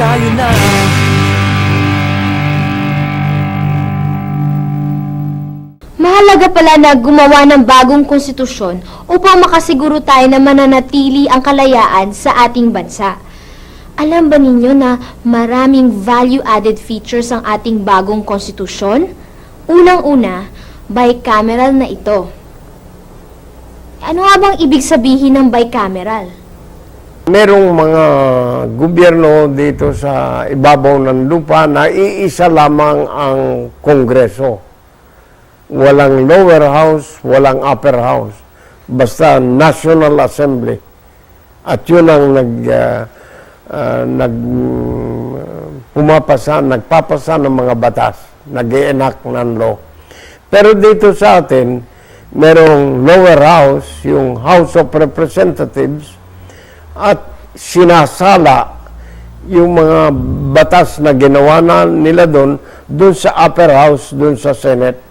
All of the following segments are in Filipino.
tayo na. Mahalaga pala na gumawa ng bagong konstitusyon upang makasiguro tayo na mananatili ang kalayaan sa ating bansa. Alam ba ninyo na maraming value-added features ang ating bagong konstitusyon? Unang-una, bicameral na ito. Ano nga bang ibig sabihin ng bicameral? Merong mga gobyerno dito sa ibabaw ng lupa na iisa lamang ang Kongreso. Walang lower house, walang upper house. Basta National Assembly. At yun ang nagpapasa ng mga batas, nag-i-enact ng law. Pero dito sa atin, merong lower house, yung House of Representatives, at sinasala yung mga batas na ginawa na nila doon sa upper house, doon sa Senate.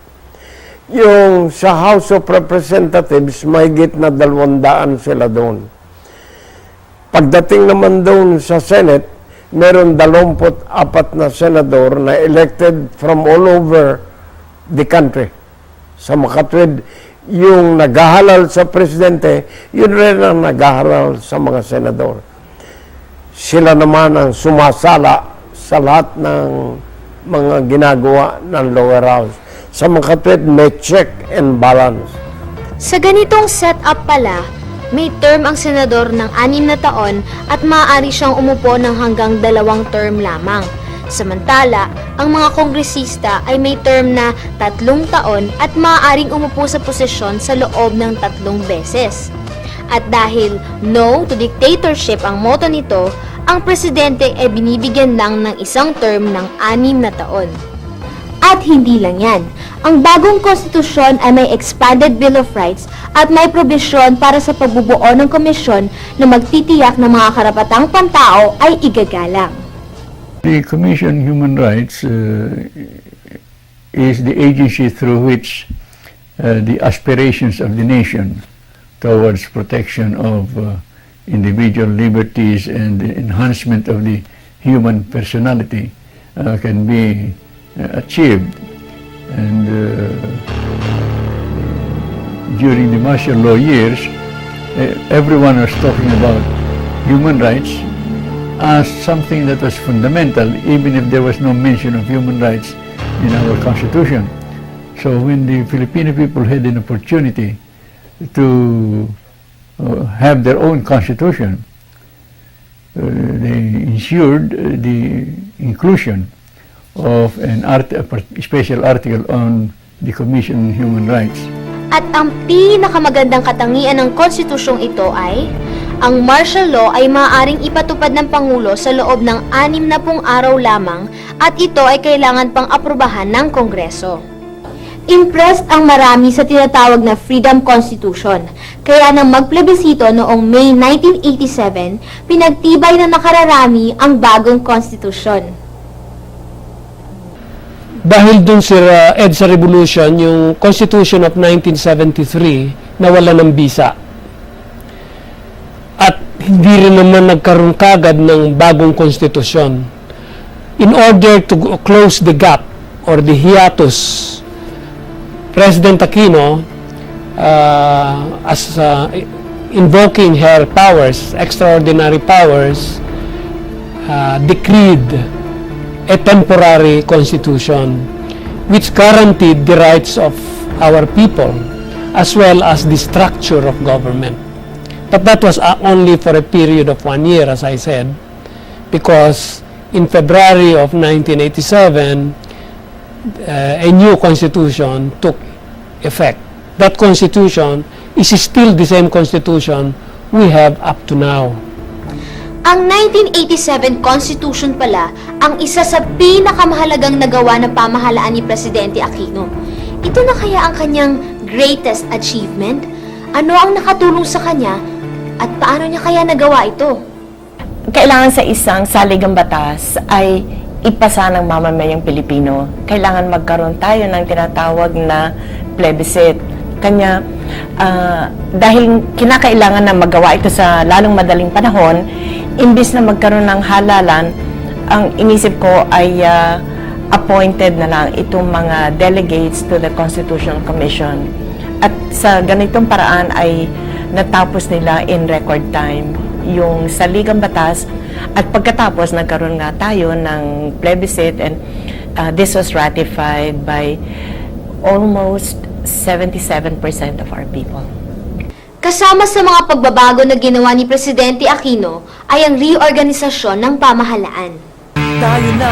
Yung sa House of Representatives, mahigit na 200 sila doon. Pagdating naman doon sa Senate, meron 24 na senador na elected from all over the country. Sa makatwid, yung naghahalal sa presidente, yun rin ang naghahalal sa mga senador. Sila naman ang sumasala sa lahat ng mga ginagawa ng lower house. Sa makatwid, may check and balance. Sa ganitong setup pala, may term ang senador ng 6 na taon at maaari siyang umupo ng hanggang 2 term lamang. Samantala, ang mga kongresista ay may term na 3 taon at maaaring umupo sa posisyon sa loob ng 3 beses. At dahil no to dictatorship ang motto nito, ang presidente ay binibigyan lang ng 1 term ng 6 na taon. At hindi lang yan. Ang bagong konstitusyon ay may expanded Bill of Rights at may probisyon para sa pagbubuo ng komisyon na magtitiyak ng mga karapatang pantao ay igagalang. The Commission on Human Rights is the agency through which the aspirations of the nation towards protection of individual liberties and the enhancement of the human personality can be achieved. And during the martial law years, everyone was talking about human rights as something that was fundamental, even if there was no mention of human rights in our Constitution. So when the Filipino people had an opportunity to have their own Constitution, they ensured the inclusion of a special article on the Commission on Human Rights. At ang pinakamagandang katangian ng konstitusyong ito ay, ang martial law ay maaaring ipatupad ng Pangulo sa loob ng 60 araw lamang at ito ay kailangan pang aprubahan ng Kongreso. Impressed ang marami sa tinatawag na Freedom Constitution, kaya nang magplebisito noong May 1987, pinagtibay na nakararami ang bagong konstitusyon. Dahil dun sa EDSA Revolution, yung Constitution of 1973, nawala ng bisa. At hindi rin naman nagkaroon kagad ng bagong konstitusyon. In order to close the gap or the hiatus, President Aquino, invoking her powers, extraordinary powers, decreed a temporary constitution which guaranteed the rights of our people as well as the structure of government. But that was only for a period of 1 year, as I said, because in February of 1987, a new constitution took effect. That constitution is still the same constitution we have up to now. Ang 1987 Constitution pala ang isa sa pinakamahalagang nagawa ng pamahalaan ni Presidente Aquino. Ito na kaya ang kanyang greatest achievement? Ano ang nakatulong sa kanya at paano niya kaya nagawa ito? Kailangan sa isang saligang batas ay ipasa ng mamamayang Pilipino. Kailangan magkaroon tayo ng tinatawag na plebiscite. Kanya, dahil kinakailangan na magawa ito sa lalong madaling panahon, imbis na magkaroon ng halalan, ang inisip ko ay appointed na lang itong mga delegates to the Constitutional Commission. At sa ganitong paraan ay natapos nila in record time yung saligang batas, at pagkatapos nagkaroon nga tayo ng plebiscite, and this was ratified by almost 77% of our people. Kasama sa mga pagbabago na ginawa ni Presidente Aquino ay ang reorganisasyon ng pamahalaan. Tayo na